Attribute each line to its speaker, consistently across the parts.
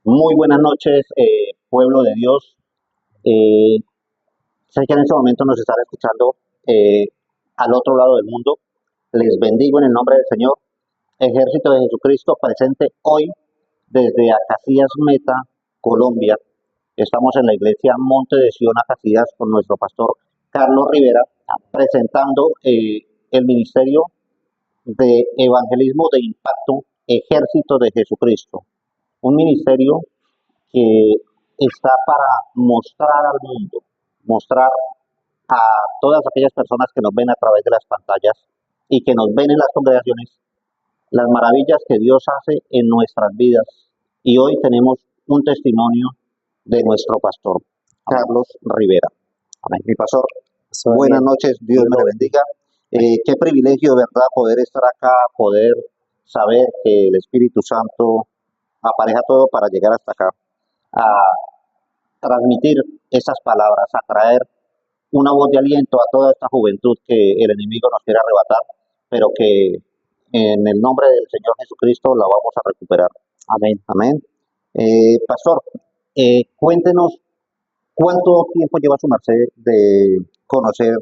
Speaker 1: Muy buenas noches, pueblo de Dios. Eh, Sé que en este momento nos están escuchando eh, al otro lado del mundo. Les bendigo en el nombre del Señor. Ejército de Jesucristo presente hoy desde Acacias Meta, Colombia. Estamos en la iglesia Monte de Sion Acacias con nuestro pastor Carlos Rivera presentando el ministerio de evangelismo de impacto, Ejército de Jesucristo. Un ministerio que está para mostrar al mundo, mostrar a todas aquellas personas que nos ven a través de las pantallas y que nos ven en las congregaciones, las maravillas que Dios hace en nuestras vidas. Y hoy tenemos un testimonio de nuestro pastor, Carlos Rivera. Amén. Mi pastor, buenas noches, Dios me le bendiga. Qué privilegio, ¿verdad?, poder estar acá, poder saber que el Espíritu Santo apareja todo para llegar hasta acá, a transmitir esas palabras, a traer una voz de aliento a toda esta juventud que el enemigo nos quiere arrebatar, pero que en el nombre del Señor Jesucristo la vamos a recuperar.
Speaker 2: Amén.
Speaker 1: Amén. Pastor, cuéntenos cuánto tiempo lleva su merced de conocer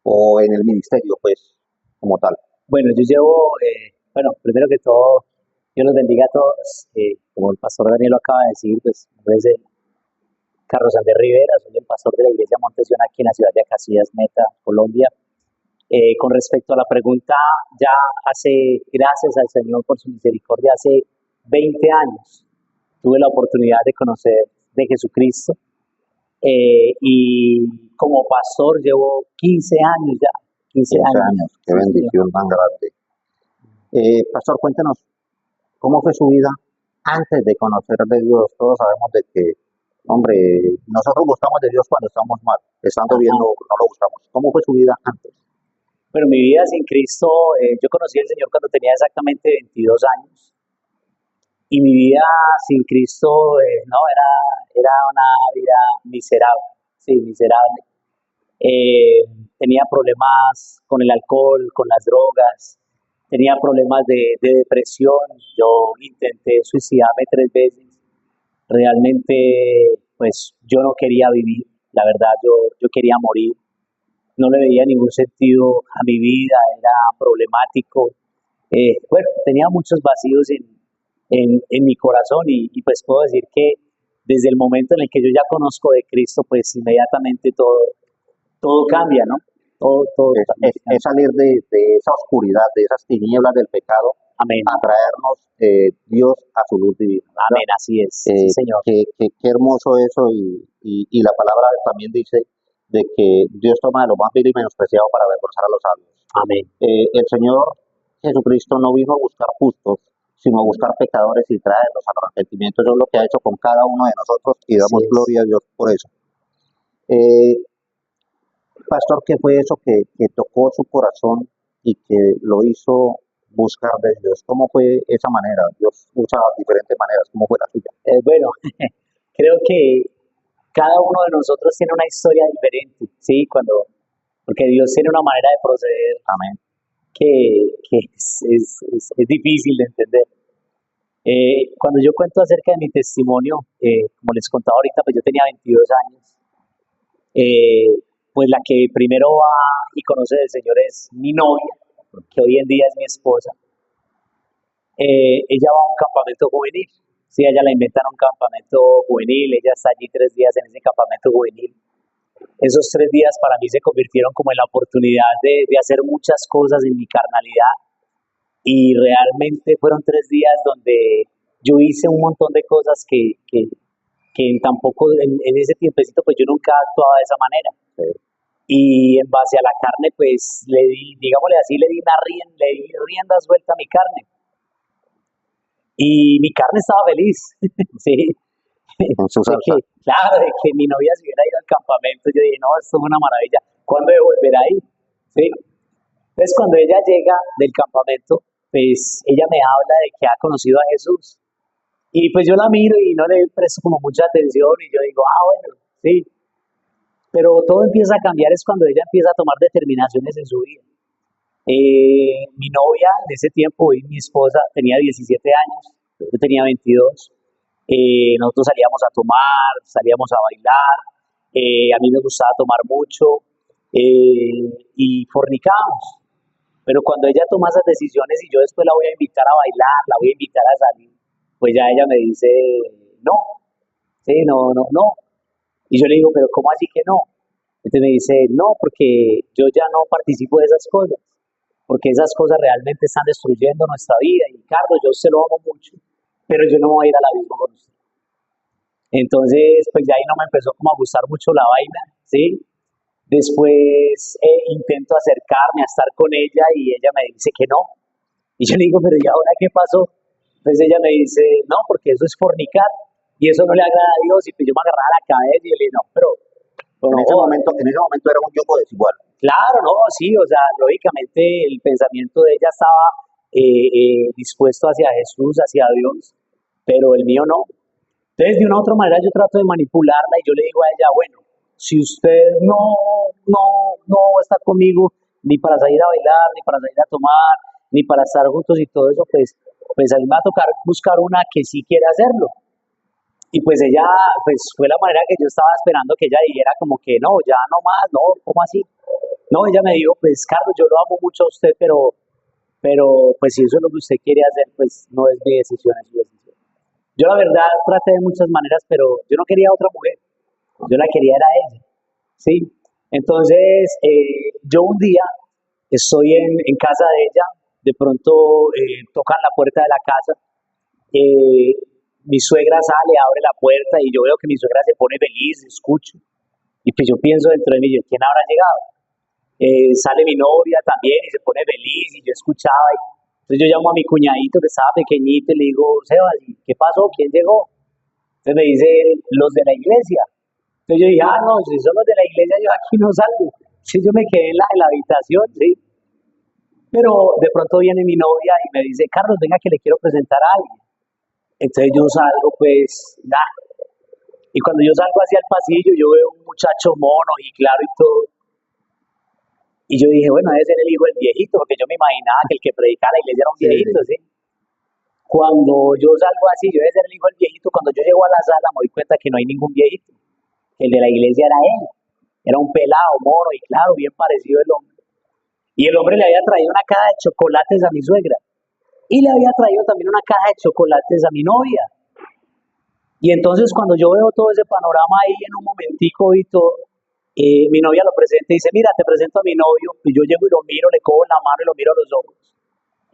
Speaker 1: o en el ministerio, pues, como tal.
Speaker 2: Bueno, yo llevo, primero que todo, Dios los bendiga a todos. Como el pastor Daniel lo acaba de decir, pues, mi nombre es Carlos Andrés Rivera, soy el pastor de la iglesia Montesión aquí en la ciudad de Acacias Meta, Colombia. Con respecto a la pregunta, ya gracias al Señor por su misericordia, hace 20 años tuve la oportunidad de conocer de Jesucristo. Y como pastor llevo 15 años ya, 15 años.
Speaker 1: Qué bendición tan grande. Pastor, cuéntenos, ¿cómo fue su vida antes de conocer de Dios? Todos sabemos de que, hombre, nosotros buscamos de Dios cuando estamos mal, estando bien no lo buscamos. ¿Cómo fue su vida antes?
Speaker 2: Pero mi vida sin Cristo, yo conocí al Señor cuando tenía exactamente 22 años. Y mi vida sin Cristo, no, era una vida miserable, sí, miserable. Tenía problemas con el alcohol, con las drogas, tenía problemas de depresión. Yo intenté suicidarme 3 veces. Realmente, pues yo no quería vivir, la verdad, yo quería morir. No le veía ningún sentido a mi vida, era problemático. Tenía muchos vacíos en mi corazón y pues puedo decir que desde el momento en el que yo ya conozco de Cristo, pues inmediatamente todo cambia, ¿no? Todo
Speaker 1: Es salir de esa oscuridad, de esas tinieblas del pecado,
Speaker 2: Amén.
Speaker 1: a traernos Dios a su luz divina.
Speaker 2: Amén, así es, sí, Señor.
Speaker 1: Qué hermoso eso y la palabra también dice de que Dios toma de lo más vil y menospreciado para avergonzar a los sabios.
Speaker 2: Amén.
Speaker 1: El Señor Jesucristo no vino a buscar justos, sino a buscar pecadores y traerlos al arrepentimiento. Eso es lo que ha hecho con cada uno de nosotros y damos gloria a Dios por eso. Pastor, ¿qué fue eso que tocó su corazón y que lo hizo buscar de Dios? ¿Cómo fue esa manera? Dios usa diferentes maneras. ¿Cómo fue la suya?
Speaker 2: Bueno, creo que cada uno de nosotros tiene una historia diferente, ¿sí? Porque Dios tiene una manera de proceder.
Speaker 1: Amén.
Speaker 2: Que es difícil de entender. Cuando yo cuento acerca de mi testimonio, como les contaba ahorita, pues yo tenía 22 años. Pues la que primero va y conoce del Señor es mi novia, que hoy en día es mi esposa. Ella va a un campamento juvenil. Sí, a ella la inventan un campamento juvenil, ella está allí 3 días en ese campamento juvenil. Esos 3 días para mí se convirtieron como en la oportunidad de hacer muchas cosas en mi carnalidad, y realmente fueron 3 días donde yo hice un montón de cosas que tampoco en ese tiempecito pues yo nunca actuaba de esa manera.
Speaker 1: Sí.
Speaker 2: Y en base a la carne pues le di, digámosle así, le di rienda suelta a mi carne. Y mi carne estaba feliz, sí. Claro, de que mi novia se hubiera ido al campamento, yo dije, no, esto es una maravilla, ¿cuándo de volver ahí? ¿Sí? Entonces cuando ella llega del campamento, pues ella me habla de que ha conocido a Jesús. Y pues yo la miro y no le presto como mucha atención y yo digo, bueno, sí. Pero todo empieza a cambiar es cuando ella empieza a tomar determinaciones en su vida. Mi novia en ese tiempo, mi esposa, tenía 17 años, yo tenía 22. nosotros salíamos a tomar, salíamos a bailar, a mí me gustaba tomar mucho y fornicábamos. Pero cuando ella toma esas decisiones y yo después la voy a invitar a bailar, la voy a invitar a salir, pues ya ella me dice, no, sí, no, no, no. Y yo le digo, pero ¿cómo así que no? Entonces me dice, no, porque yo ya no participo de esas cosas, porque esas cosas realmente están destruyendo nuestra vida. Y Carlos, yo se lo amo mucho, pero yo no me voy a ir al abismo con usted. Entonces, pues ya ahí no me empezó como a gustar mucho la vaina, ¿sí? Después intento acercarme a estar con ella y ella me dice que no. Y yo le digo, pero ¿y ahora qué pasó? Entonces ella me dice, no, porque eso es fornicar y eso no le agrada a Dios. Y pues yo me agarraba la cabeza y yo le dije, no, pero no,
Speaker 1: En ese momento era un yugo desigual.
Speaker 2: claro, no, sí, o sea, lógicamente el pensamiento de ella estaba dispuesto hacia Jesús, hacia Dios, pero el mío no. Entonces, de una u otra manera, yo trato de manipularla y yo le digo a ella, bueno, si usted no está conmigo ni para salir a bailar, ni para salir a tomar, ni para estar juntos y todo eso, pues a mí me va a tocar buscar una que sí quiere hacerlo. Y pues ella, pues fue la manera que yo estaba esperando que ella dijera como que no, ya no más, no, ¿cómo así? No, ella me dijo, pues Carlos, yo lo amo mucho a usted, pero pues si eso es lo que usted quiere hacer, pues no es mi decisión, es su decisión. Yo la verdad traté de muchas maneras, pero yo no quería a otra mujer, yo la quería era a ella, ¿sí? Entonces, yo un día estoy en casa de ella, de pronto tocan la puerta de la casa, eh, mi suegra sale, abre la puerta y yo veo que mi suegra se pone feliz, escucho, y pues yo pienso dentro de mí, yo, ¿quién habrá llegado? Sale mi novia también y se pone feliz y yo escuchaba. Entonces yo llamo a mi cuñadito que estaba pequeñito y le digo, Sebas, ¿qué pasó? ¿Quién llegó? Entonces me dice, los de la iglesia. Entonces yo dije, ah, no, si son los de la iglesia yo aquí no salgo. Si yo me quedé en la habitación, sí. Pero de pronto viene mi novia y me dice, Carlos, venga que le quiero presentar a alguien. Entonces yo salgo, pues, nada. Y cuando yo salgo hacia el pasillo, yo veo un muchacho mono y claro y todo. Y yo dije, bueno, debe ser el hijo del viejito, porque yo me imaginaba que el que predicaba la iglesia era un
Speaker 1: Sí,
Speaker 2: viejito,
Speaker 1: sí.
Speaker 2: ¿sí? Cuando yo salgo así, yo debe ser el hijo del viejito, cuando yo llego a la sala me doy cuenta que no hay ningún viejito. El de la iglesia era él. Era un pelado, mono y claro, bien parecido el hombre. Y el hombre le había traído una caja de chocolates a mi suegra. Y le había traído también una caja de chocolates a mi novia. Y entonces cuando yo veo todo ese panorama ahí en un momentico y todo, mi novia lo presenta y dice, mira, te presento a mi novio. Y yo llego y lo miro, le cojo la mano y lo miro a los ojos.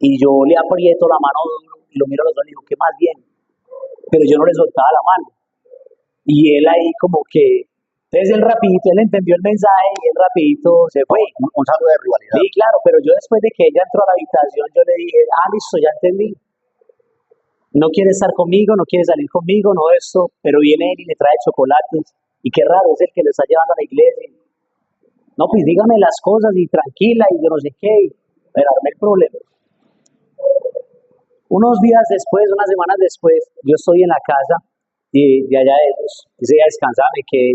Speaker 2: Y yo le aprieto la mano duro y lo miro a los ojos y digo, ¿qué más bien? Pero yo no le soltaba la mano. Y él ahí como que, entonces él rapidito, él entendió el mensaje y él rapidito se fue.
Speaker 1: Un saldo de rivalidad.
Speaker 2: Sí, claro, pero yo después de que ella entró a la habitación, yo le dije, ah, listo, ya entendí. No quiere estar conmigo, no quiere salir conmigo, no esto, pero viene él y le trae chocolates. Y qué raro, es el que lo está llevando a la iglesia. No, pues dígame las cosas y tranquila y yo no sé qué, pero armé el problema. Unos días después, unas semanas después, yo estoy en la casa de allá de ellos, ese día descansaba, me quedé,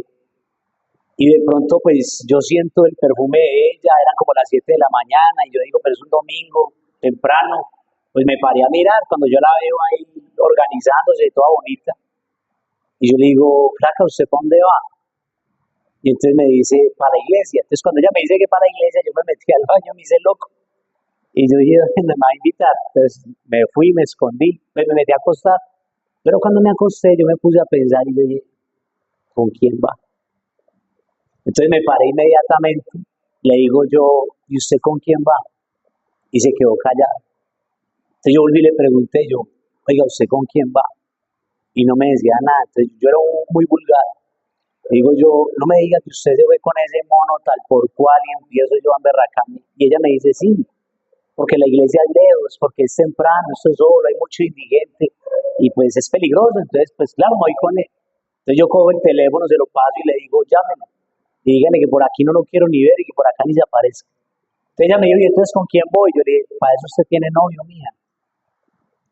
Speaker 2: y de pronto pues yo siento el perfume de ella, eran como las 7 de la mañana, y yo digo, pero es un domingo, temprano, pues me paré a mirar, cuando yo la veo ahí organizándose, toda bonita, y yo le digo, flaca, ¿usted para dónde va? Y entonces me dice, para la iglesia. Entonces cuando ella me dice que para la iglesia, yo me metí al baño, me hice loco. Y yo dije, ¿dónde me va a invitar? Entonces me fui, me escondí, pues me metí a acostar. Pero cuando me acosté, yo me puse a pensar y yo dije, ¿con quién va? Entonces me paré inmediatamente, le digo yo, ¿y usted con quién va? Y se quedó callada. Entonces yo volví y le pregunté yo, oiga, ¿usted con quién va? Y no me decía nada. Entonces yo era muy vulgar. Digo yo, no me diga que usted se fue con ese mono tal por cual y empiezo yo a emberracarme. Y ella me dice, sí, porque la iglesia es lejos, porque es temprano, esto es solo, hay mucho indigente y pues es peligroso. Entonces, pues claro, me voy con él. Entonces yo cojo el teléfono, se lo paso y le digo, llámelo. Y dígale que por aquí no lo quiero ni ver y que por acá ni se aparezca. Entonces ella me dijo, ¿y entonces con quién voy? Yo le dije, para eso usted tiene novio, mía.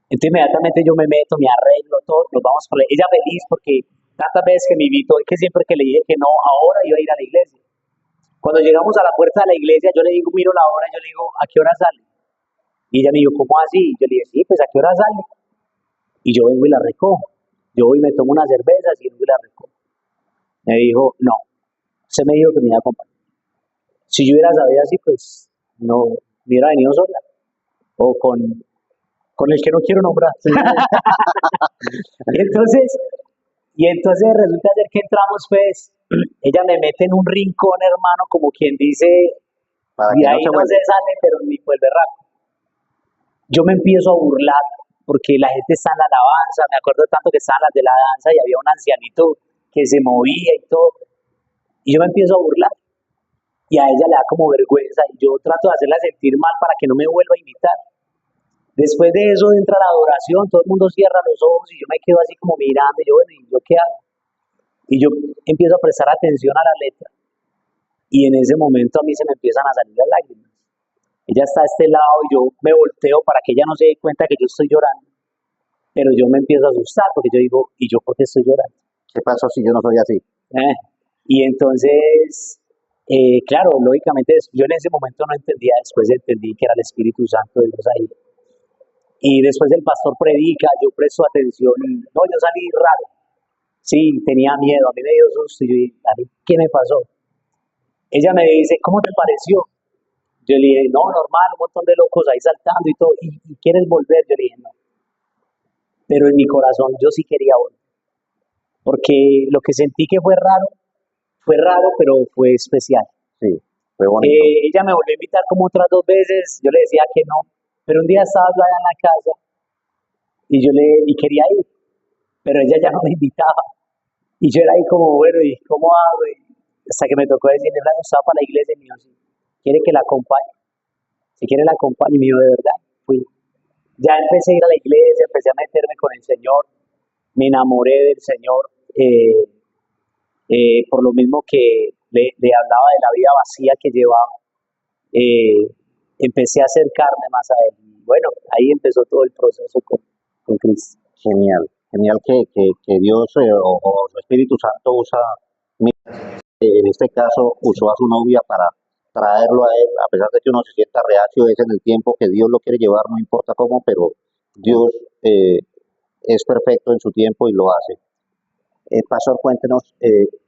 Speaker 2: Entonces inmediatamente yo me meto, me arreglo todo, nos vamos con ella feliz porque tantas veces que me invitó, es que siempre que le dije que no, ahora iba a ir a la iglesia. Cuando llegamos a la puerta de la iglesia, yo le digo, miro la hora, yo le digo, ¿a qué hora sale? Y ella me dijo, ¿cómo así? Yo le dije, sí, pues ¿a qué hora sale? Y yo vengo y la recojo. Yo voy y me tomo unas cervezas y luego la recojo. Me dijo, no, usted me dijo que me iba a acompañar. Si yo hubiera sabido así, pues no me hubiera venido sola. O con el que no quiero nombrar. Entonces, resulta ser que entramos, pues, ella me mete en un rincón, hermano, como quien dice,
Speaker 1: Para
Speaker 2: de
Speaker 1: que no
Speaker 2: ahí
Speaker 1: se
Speaker 2: no
Speaker 1: vuelva.
Speaker 2: se sale, pero ni por el berraco. Yo me empiezo a burlar, porque la gente está en la alabanza, me acuerdo tanto que estaban las de la danza y había un ancianito que se movía y todo, y yo me empiezo a burlar, y a ella le da como vergüenza, y yo trato de hacerla sentir mal para que no me vuelva a invitar. Después de eso entra la adoración, todo el mundo cierra los ojos y yo me quedo así como mirando, y yo, bueno, ¿y yo qué hago? Y yo empiezo a prestar atención a la letra, y en ese momento a mí se me empiezan a salir las lágrimas. Ella está a este lado y yo me volteo para que ella no se dé cuenta que yo estoy llorando, pero yo me empiezo a asustar porque yo digo, ¿y yo por qué estoy llorando?
Speaker 1: ¿Qué pasó si yo no soy así?
Speaker 2: Y entonces, claro, lógicamente yo en ese momento no entendía, después entendí que era el Espíritu Santo de Dios ahí. Y después el pastor predica, yo presto atención y no, yo salí raro. Sí, tenía miedo, a mí me dio susto y yo dije, "Dale, ¿qué me pasó?". Ella me dice, ¿cómo te pareció? Yo le dije, no, normal, un montón de locos ahí saltando y todo. ¿Y quieres volver? Yo le dije, no. Pero en mi corazón yo sí quería volver. Porque lo que sentí que fue raro, pero fue especial.
Speaker 1: Sí, fue bonito.
Speaker 2: Ella me volvió a invitar como otras 2 veces, yo le decía que no. Pero un día estaba yo allá en la casa y quería ir, pero ella ya no me invitaba. Y yo era ahí como, bueno, ¿y cómo hago? Y hasta que me tocó decirle, Blanco, estaba para la iglesia y me dijo, sí, ¿quiere que la acompañe? Si quiere la acompañe, y me dijo, de verdad, fui. Ya empecé a ir a la iglesia, empecé a meterme con el Señor, me enamoré del Señor, por lo mismo que le hablaba de la vida vacía que llevaba, empecé a acercarme más a Él. Y bueno, ahí empezó todo el proceso con Cristo.
Speaker 1: Genial, genial que Dios o su Espíritu Santo usa, en este caso, usó a su novia para traerlo a él, a pesar de que uno se sienta reacio, es en el tiempo que Dios lo quiere llevar, no importa cómo, pero Dios es perfecto en su tiempo y lo hace. Pastor, cuéntenos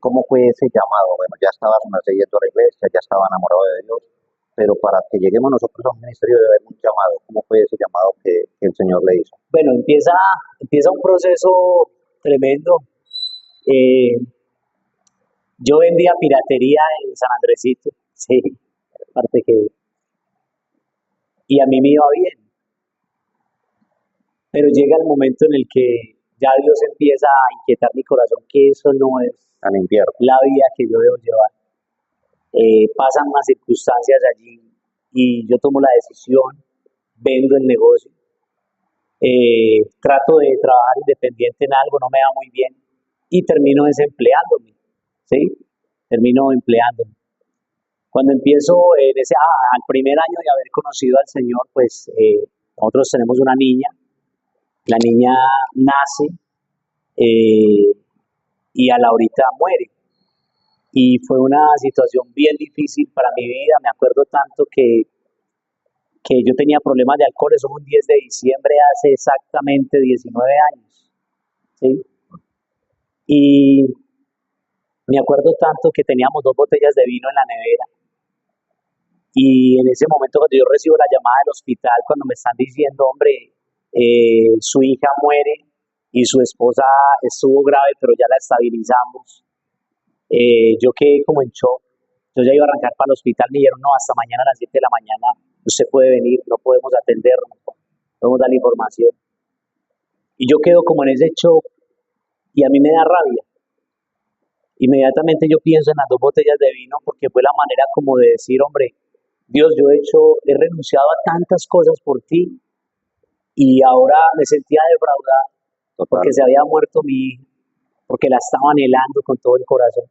Speaker 1: cómo fue ese llamado. Bueno, ya estaba su merced yendo a la iglesia, ya estaba enamorado de Dios, pero para que lleguemos nosotros a un ministerio debe haber un llamado. ¿Cómo fue ese llamado que el Señor le hizo?
Speaker 2: Bueno, empieza un proceso tremendo. Yo vendía piratería en San Andresito, sí, aparte que, y a mí me iba bien, pero llega el momento en el que ya Dios empieza a inquietar mi corazón, que eso no es
Speaker 1: Al infierno.
Speaker 2: la vida que yo debo llevar. Pasan unas circunstancias allí y yo tomo la decisión, vendo el negocio, trato de trabajar independiente en algo, no me va muy bien y termino desempleándome, ¿sí? Termino empleándome. Cuando empiezo al primer año de haber conocido al Señor, pues nosotros tenemos una niña, la niña nace y a la horita muere. Y fue una situación bien difícil para mi vida, me acuerdo tanto que yo tenía problemas de alcohol, eso fue un 10 de diciembre hace exactamente 19 años, ¿sí? Y me acuerdo tanto que teníamos 2 botellas de vino en la nevera. Y en ese momento cuando yo recibo la llamada del hospital, cuando me están diciendo, hombre, su hija muere y su esposa estuvo grave, pero ya la estabilizamos, yo quedé como en shock. Yo ya iba a arrancar para el hospital, me dijeron, no, hasta mañana a las 7 de la mañana usted puede venir, no podemos atenderlo, no podemos dar la información. Y yo quedo como en ese shock y a mí me da rabia. Inmediatamente yo pienso en las 2 botellas de vino porque fue la manera como de decir, hombre, Dios, he renunciado a tantas cosas por ti y ahora me sentía defraudado porque se había muerto mi hija, porque la estaba anhelando con todo el corazón.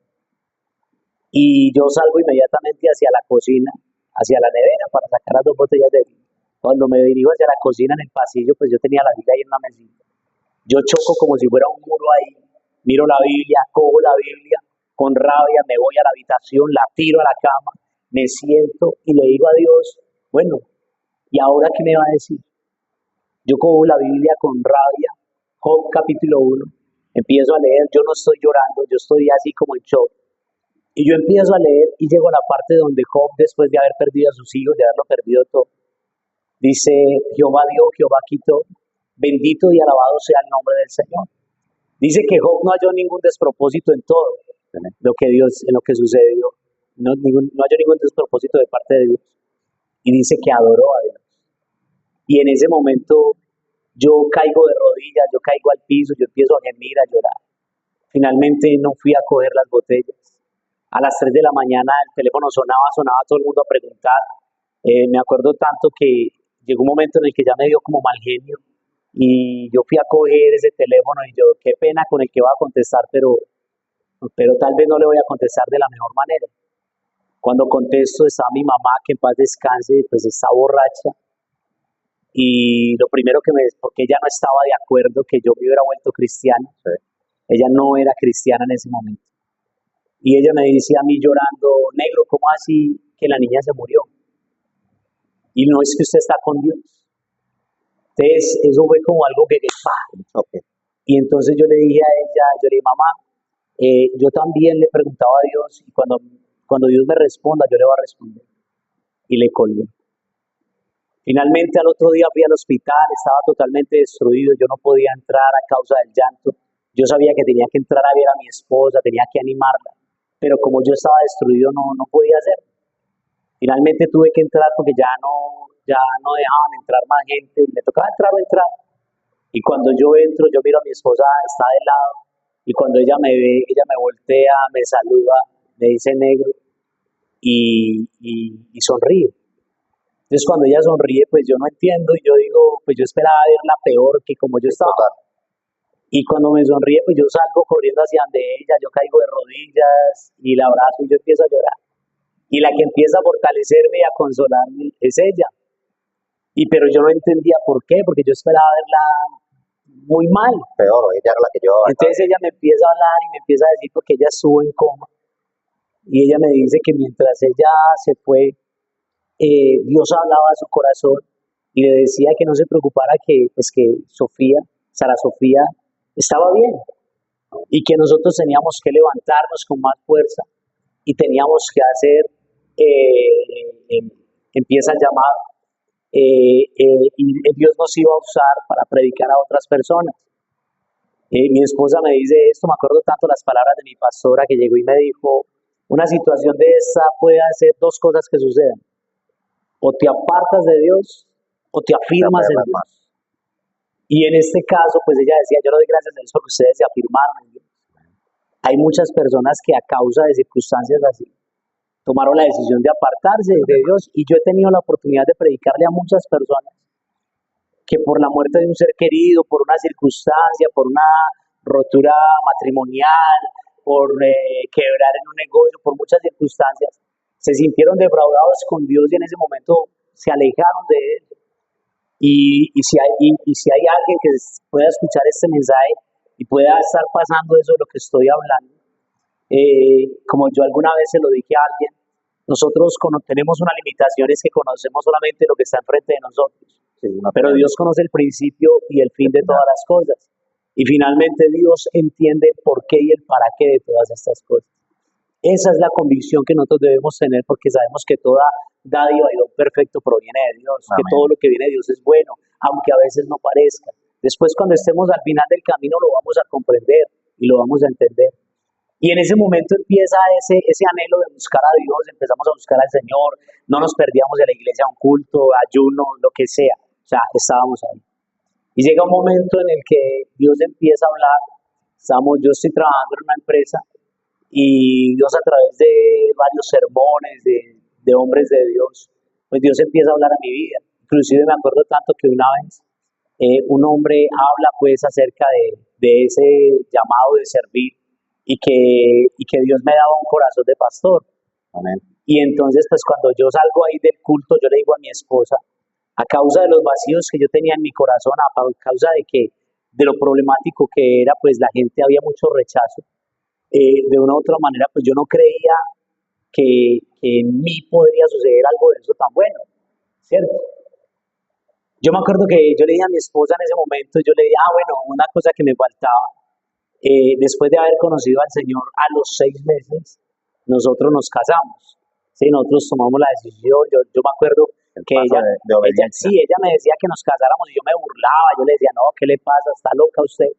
Speaker 2: Y yo salgo inmediatamente hacia la cocina, hacia la nevera para sacar las 2 botellas de vino. Cuando me dirijo hacia la cocina en el pasillo, pues yo tenía la Biblia ahí en una mesita. Yo choco como si fuera un muro ahí, miro la Biblia, cojo la Biblia, con rabia me voy a la habitación, la tiro a la cama, me siento y le digo a Dios, bueno, ¿y ahora qué me va a decir? Yo cojo la Biblia con rabia, Job capítulo 1, Empiezo a leer, yo no estoy llorando, yo estoy así como en shock. Y yo empiezo a leer y llego a la parte donde Job, después de haber perdido a sus hijos, de haberlo perdido todo, dice, Jehová dio, Jehová quitó, bendito y alabado sea el nombre del Señor. Dice que Job no halló ningún despropósito en todo lo que Dios, en lo que sucedió. No halló ningún despropósito de parte de Dios. Y dice que adoró a Dios. Y en ese momento yo caigo de rodillas, yo caigo al piso, yo empiezo a gemir, a llorar. Finalmente no fui a coger las botellas. A las 3 de la mañana el teléfono sonaba todo el mundo a preguntar. Me acuerdo tanto que llegó un momento en el que ya me dio como mal genio y yo fui a coger ese teléfono y yo, qué pena con el que va a contestar, pero tal vez no le voy a contestar de la mejor manera. Cuando contesto está mi mamá, que en paz descanse, pues está borracha. Y lo primero porque ella no estaba de acuerdo que yo me hubiera vuelto cristiano.
Speaker 1: Sí.
Speaker 2: Ella no era cristiana en ese momento. Y ella me decía a mí llorando, negro, ¿cómo así que la niña se murió? Y no es que usted está con Dios. Entonces, eso fue como algo que ¡pah!
Speaker 1: Okay.
Speaker 2: Y entonces yo le dije a ella, yo le dije, mamá, yo también le preguntaba a Dios y cuando Dios me responda, yo le voy a responder. Y le colgué. Finalmente al otro día fui al hospital, estaba totalmente destruido, yo no podía entrar a causa del llanto. Yo sabía que tenía que entrar a ver a mi esposa, tenía que animarla, pero como yo estaba destruido no podía hacerlo. Finalmente tuve que entrar porque ya no dejaban entrar más gente, me tocaba entrar o entrar. Y cuando yo entro, yo miro a mi esposa, está de lado, y cuando ella me ve, ella me voltea, me saluda, me dice negro y sonríe. Entonces cuando ella sonríe, pues yo no entiendo y yo digo, pues yo esperaba verla peor que como yo estaba.
Speaker 1: Total.
Speaker 2: Y cuando me sonríe, pues yo salgo corriendo hacia donde ella, yo caigo de rodillas y la abrazo y yo empiezo a llorar. Y la que empieza a fortalecerme y a consolarme es ella. Pero yo no entendía por qué, porque yo esperaba verla muy mal.
Speaker 1: Peor, ella era la que llevaba.
Speaker 2: Entonces ella me empieza a hablar y me empieza a decir porque ella estuvo en coma. Y ella me dice que mientras ella se fue, Dios hablaba a su corazón y le decía que no se preocupara que Sara Sofía, estaba bien y que nosotros teníamos que levantarnos con más fuerza y teníamos que hacer, empieza el llamado, y Dios nos iba a usar para predicar a otras personas. Mi esposa me dice esto, me acuerdo tanto las palabras de mi pastora que llegó y me dijo, una situación de esta puede hacer dos cosas que sucedan. O te apartas de Dios o te afirmas en Dios. Y en este caso, pues ella decía, yo le doy gracias a Dios porque ustedes se afirmaron en Dios. Hay muchas personas que a causa de circunstancias así tomaron la decisión de apartarse de Dios y yo he tenido la oportunidad de predicarle a muchas personas que por la muerte de un ser querido, por una circunstancia, por una rotura matrimonial, por quebrar en un negocio, por muchas circunstancias, se sintieron defraudados con Dios y en ese momento se alejaron de Él. Y si hay alguien que pueda escuchar este mensaje y pueda estar pasando eso de lo que estoy hablando, como yo alguna vez se lo dije a alguien, nosotros tenemos una limitación, es que conocemos solamente lo que está enfrente de nosotros, pero Dios conoce el principio y el fin de todas las cosas. Y finalmente Dios entiende el por qué y el para qué de todas estas cosas. Esa es la convicción que nosotros debemos tener porque sabemos que toda dádiva y don perfecto proviene de Dios, que todo lo que viene de Dios es bueno, aunque a veces no parezca. Después cuando estemos al final del camino lo vamos a comprender y lo vamos a entender. Y en ese momento empieza ese anhelo de buscar a Dios, empezamos a buscar al Señor, no nos perdíamos de la iglesia, un culto, ayuno, lo que sea, o sea, estábamos ahí. Y llega un momento en el que Dios empieza a hablar, yo estoy trabajando en una empresa, y Dios a través de varios sermones de hombres de Dios, pues Dios empieza a hablar a mi vida. Inclusive me acuerdo tanto que una vez un hombre habla pues acerca de ese llamado de servir y que Dios me daba un corazón de pastor.
Speaker 1: Amén.
Speaker 2: Y entonces pues cuando yo salgo ahí del culto, yo le digo a mi esposa, a causa de los vacíos que yo tenía en mi corazón, a causa de lo problemático que era, pues la gente había mucho rechazo. De una u otra manera, pues yo no creía que en mí podría suceder algo de eso tan bueno, ¿cierto? Yo me acuerdo que yo le dije a mi esposa en ese momento, yo le dije, bueno, una cosa que me faltaba Después de haber conocido al Señor a los 6 meses, nosotros nos casamos. Sí, nosotros tomamos la decisión. Yo me acuerdo
Speaker 1: El
Speaker 2: que
Speaker 1: paso de obediencia.
Speaker 2: ella me decía que nos casáramos y yo me burlaba. Yo le decía, no, ¿qué le pasa? ¿Está loca usted?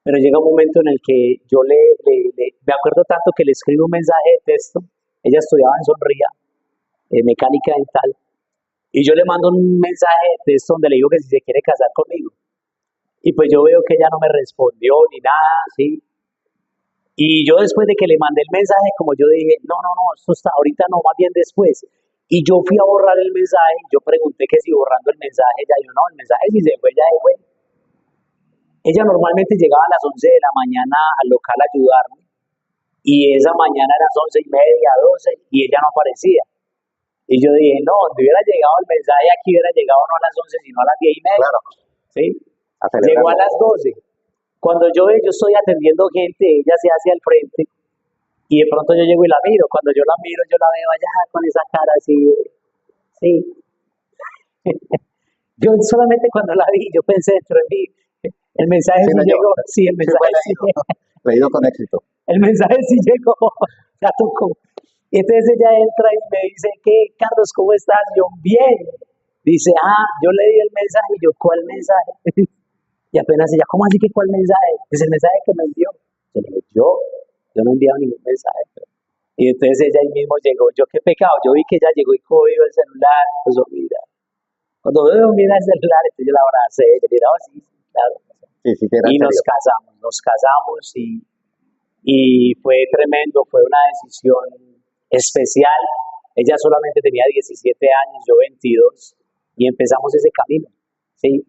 Speaker 2: Pero llega un momento en el que yo me acuerdo tanto que le escribo un mensaje de texto. Ella estudiaba en Sonría, mecánica dental, y yo le mando un mensaje de texto donde le digo que si se quiere casar conmigo. Y pues yo veo que ella no me respondió ni nada, ¿sí? Y yo después de que le mandé el mensaje, como yo dije, no, esto está ahorita no, más bien después. Y yo fui a borrar el mensaje, yo pregunté que si borrando el mensaje, ella dijo, no, el mensaje si se fue, ya se fue. Ella normalmente llegaba a las 11 de la mañana al local a ayudarme, y esa mañana eran 11:30, 12, y ella no aparecía. Y yo dije, no, donde hubiera llegado el mensaje aquí hubiera llegado no a las 11, sino a las 10:30.
Speaker 1: Claro,
Speaker 2: ¿Sí?
Speaker 1: a
Speaker 2: Llegó a
Speaker 1: celebrarlo.
Speaker 2: las 12. Cuando yo estoy atendiendo gente, ella se hace al frente y de pronto yo llego y la miro. Cuando yo la miro, yo la veo allá con esa cara así. Sí. Yo solamente cuando la vi, yo pensé dentro de mí, el mensaje
Speaker 1: Sí,
Speaker 2: sí
Speaker 1: leyó.
Speaker 2: llegó. Sí, el
Speaker 1: Sí,
Speaker 2: mensaje
Speaker 1: fue
Speaker 2: sí
Speaker 1: leído.
Speaker 2: llegó.
Speaker 1: Leído con éxito.
Speaker 2: El mensaje sí llegó. Ya tocó. Y entonces ella entra y me dice, ¿qué, Carlos, cómo estás? Yo, bien. Dice, yo le di el mensaje. Y yo, ¿cuál mensaje? Y apenas ella, ¿cómo así que cuál mensaje? Es el mensaje que me envió. Yo le dije, yo no he enviado ningún mensaje. Y entonces ella ahí mismo llegó. Yo, qué pecado. Yo vi que ella llegó y cogió el celular. Pues, mira. Cuando veo, mira el celular, entonces yo la abracé. Y le dije, no, sí, claro.
Speaker 1: Sí, era
Speaker 2: Y
Speaker 1: en serio.
Speaker 2: nos casamos y fue tremendo. Fue una decisión especial. Ella solamente tenía 17 años, yo 22. Y empezamos ese camino. ¿Sí?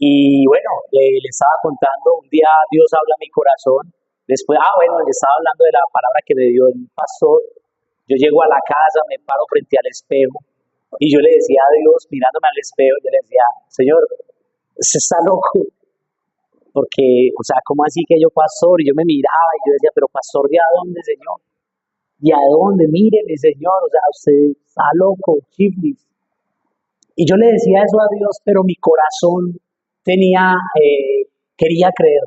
Speaker 2: Y bueno, le estaba contando, un día Dios habla a mi corazón, después, bueno, le estaba hablando de la palabra que me dio el pastor, yo llego a la casa, me paro frente al espejo, y yo le decía a Dios, mirándome al espejo, yo le decía, Señor, usted está loco, porque, o sea, ¿cómo así que yo pastor? Y yo me miraba y yo decía, pero pastor, ¿de a dónde, Señor? ¿De a dónde? Míreme, Señor, o sea, usted está loco, chiflis. Y yo le decía eso a Dios, pero mi corazón quería creer,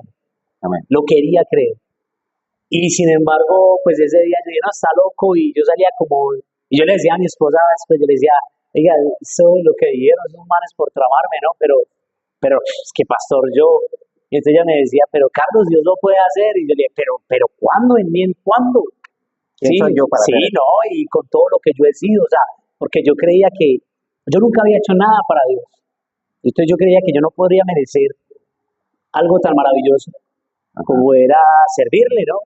Speaker 1: Amén.
Speaker 2: lo quería creer. Y sin embargo, pues ese día yo dije, no, está loco, y yo salía como, y yo le decía a mi esposa después, yo le decía, oiga, eso es lo que dijeron esos manes por tramarme, ¿no? Pero es que pastor, y entonces ella me decía, pero Carlos, Dios lo puede hacer, y yo le dije, pero ¿cuándo? ¿En mí? ¿En cuándo?
Speaker 1: ¿Quién
Speaker 2: Sí,
Speaker 1: soy yo para
Speaker 2: sí,
Speaker 1: hacer eso?
Speaker 2: no, y con todo lo que yo he sido, o sea, porque yo creía que yo nunca había hecho nada para Dios. Entonces yo creía que yo no podría merecer algo tan maravilloso
Speaker 1: Ajá.
Speaker 2: como era servirle, ¿no?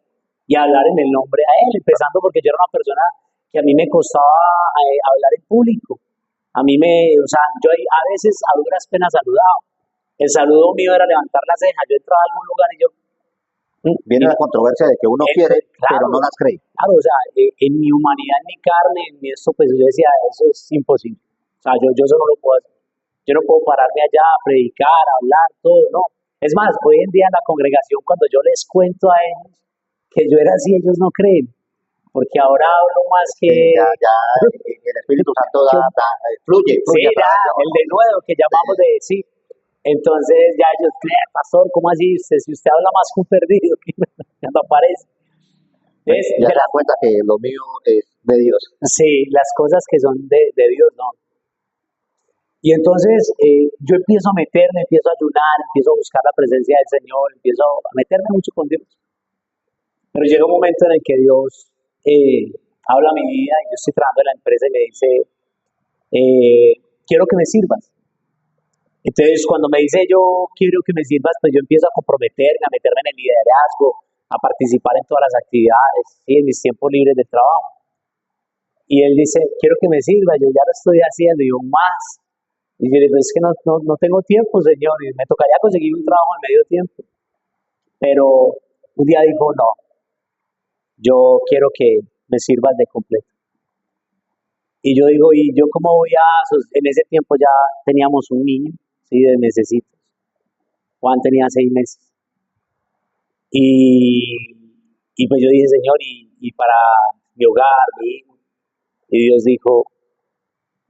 Speaker 2: Y hablar en el nombre a Él, empezando porque yo era una persona que a mí me costaba hablar en público. O sea, yo a veces a duras penas saludaba. El saludo mío era levantar la ceja. Yo entraba a algún lugar y yo,
Speaker 1: Viene la controversia de que uno quiere, pero no las cree.
Speaker 2: claro, o sea, en mi humanidad, en mi carne, en mi esto, pues yo decía, eso es imposible. O sea, yo eso no lo puedo hacer. Yo no puedo pararme allá a predicar, a hablar, todo, no. Es más, hoy en día en la congregación, cuando yo les cuento a ellos que yo era así, ellos no creen. Porque ahora hablo más
Speaker 1: Sí,
Speaker 2: que...
Speaker 1: ya el Espíritu Santo fluye
Speaker 2: Sí,
Speaker 1: a
Speaker 2: ya,
Speaker 1: través de
Speaker 2: el
Speaker 1: uno.
Speaker 2: de nuevo que llamamos de sí. Entonces ya ellos creen, pastor, ¿cómo así? Si usted habla más que un perdido, que cuando aparece. Entonces,
Speaker 1: Ya se dan cuenta que lo mío es de Dios.
Speaker 2: sí, las cosas que son de Dios, no. Y entonces yo empiezo a meterme, empiezo a ayunar, empiezo a buscar la presencia del Señor, empiezo a meterme mucho con Dios. Pero llega un momento en el que Dios habla a mi vida y yo estoy trabajando en la empresa y me dice, quiero que me sirvas. Entonces cuando me dice yo quiero que me sirvas, pues yo empiezo a comprometerme, a meterme en el liderazgo, a participar en todas las actividades, ¿sí? En mis tiempos libres de trabajo. Y él dice, quiero que me sirva, yo ya lo estoy haciendo, y yo más. Y yo le digo, es que no tengo tiempo, Señor, y me tocaría conseguir un trabajo en medio tiempo. Pero un día dijo, no, yo quiero que me sirvas de completo. Y yo digo, ¿y yo cómo voy en ese tiempo ya teníamos un niño, ¿sí? De mesecitos. Juan tenía 6 meses. Y pues yo dije, Señor, y para mi hogar, mi hijo. Y Dios dijo,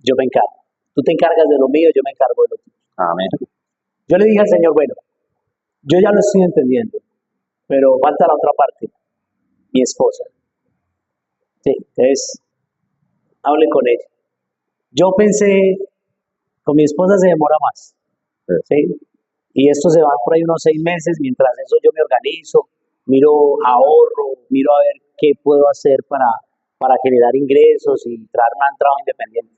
Speaker 2: yo me encargo. Tú te encargas de lo mío, yo me encargo de lo tuyo.
Speaker 1: Amén.
Speaker 2: Yo le dije al Señor, bueno, yo ya lo estoy entendiendo. pero falta la otra parte, mi esposa. Sí, entonces, hable con ella. Yo pensé, con mi esposa se demora más, ¿sí? Y esto se va por ahí unos 6 meses, mientras eso yo me organizo, miro ahorro, miro a ver qué puedo hacer para generar ingresos y traer una entrada independiente.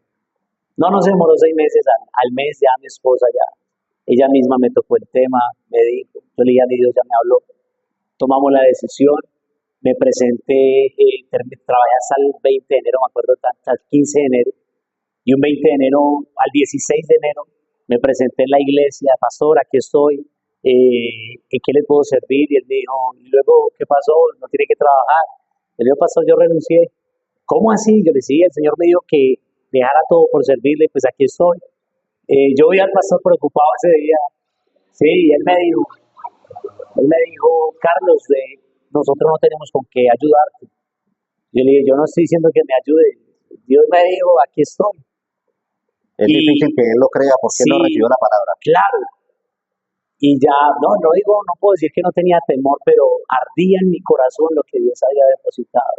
Speaker 2: No nos demoró 6 meses, al mes ya mi esposa ya, ella misma me tocó el tema, me dijo, yo le dije a mi Dios, ya me habló, tomamos la decisión, me presenté, trabajé hasta el 20 de enero, me acuerdo, hasta el 15 de enero, y un 20 de enero, al 16 de enero, me presenté en la iglesia, pastor, aquí estoy, ¿en qué le puedo servir? Y él me dijo, y luego, ¿qué pasó? No tiene que trabajar. Le dijo, pastor, yo renuncié. ¿Cómo así? Yo le decía, el Señor me dijo que dejara todo por servirle, pues aquí estoy. Yo vi al pastor preocupado ese día, sí, y él me dijo, Carlos, nosotros no tenemos con qué ayudarte. Yo le dije, yo no estoy diciendo que me ayude. Dios me dijo, aquí estoy.
Speaker 1: Es
Speaker 2: Y
Speaker 1: difícil que él lo crea porque él no
Speaker 2: sí,
Speaker 1: recibió la palabra.
Speaker 2: claro. Y ya, no digo, no puedo decir que no tenía temor, pero ardía en mi corazón lo que Dios había depositado.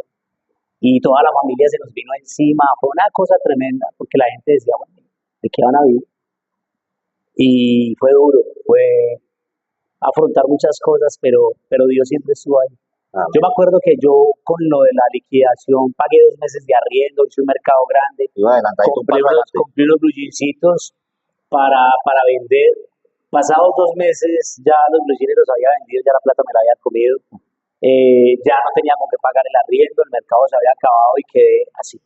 Speaker 2: Y toda la familia se nos vino encima. Fue una cosa tremenda, porque la gente decía, bueno, ¿de qué van a vivir? Y fue duro, fue afrontar muchas cosas, pero Dios siempre estuvo ahí. Yo me
Speaker 1: Amén.
Speaker 2: acuerdo que yo con lo de la liquidación pagué 2 meses de arriendo, hice un mercado grande,
Speaker 1: Iba adelantadito, un paso adelante.
Speaker 2: compré unos blue jeansitos para vender. Pasados 2 meses ya los blue jeans los había vendido, ya la plata me la había comido. Ya no tenía con qué pagar el arriendo, el mercado se había acabado y quedé así.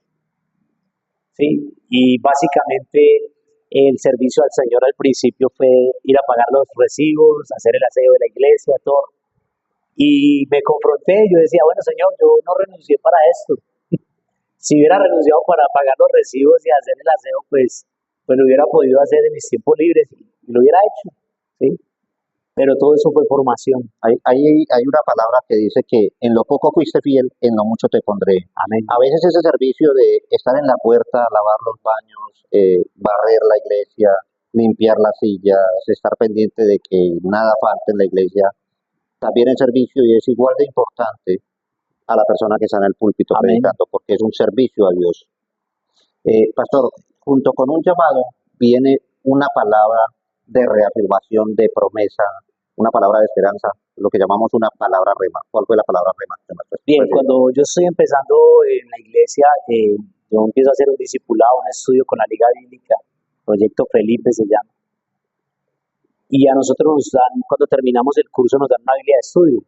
Speaker 2: ¿Sí? Y básicamente el servicio al Señor al principio fue ir a pagar los recibos, hacer el aseo de la iglesia, todo. Y me confronté, yo decía, bueno, Señor, yo no renuncié para esto. Si hubiera renunciado para pagar los recibos y hacer el aseo, pues lo hubiera podido hacer en mis tiempos libres y lo hubiera hecho, ¿sí? Pero todo eso fue formación.
Speaker 1: Hay una palabra que dice que en lo poco fuiste fiel, en lo mucho te pondré.
Speaker 2: Amén.
Speaker 1: A veces ese servicio de estar en la puerta, lavar los baños, barrer la iglesia, limpiar las sillas, estar pendiente de que nada falte en la iglesia, también es servicio y es igual de importante a la persona que está en el púlpito
Speaker 2: Amén.
Speaker 1: predicando, porque es un servicio a Dios. Pastor, junto con un llamado viene una palabra de reafirmación, de promesa, una palabra de esperanza, lo que llamamos una palabra rema. ¿Cuál fue la palabra rema que me
Speaker 2: Bien,
Speaker 1: presentó?
Speaker 2: cuando yo estoy empezando en la iglesia, yo empiezo a hacer un discipulado, un estudio con la Liga Bíblica, Proyecto Felipe se llama. Y a nosotros nos dan, cuando terminamos el curso, nos dan una Biblia de estudio.